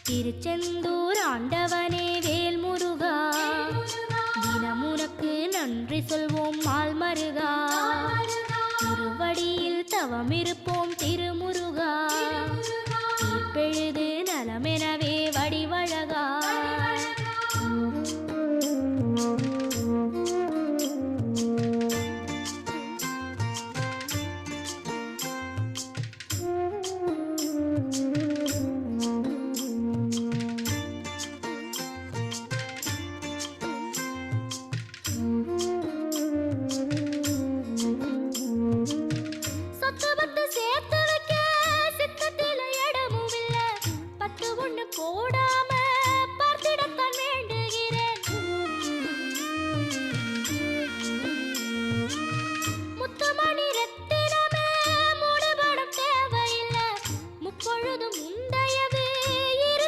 திருச்செந்தூர் ஆண்டவனே வேல் முருகா, தினம் உனக்கு நன்றி சொல்வோம் மால் மருகா. திருவடியில் தவமிருப்போம் திருமுருகா, தீர்ப்பெழுது நலமெனவே வடிவழகா. சேர்த்து வைக்க சித்தத்தில இடமும் இல்ல, 10 1 கோடா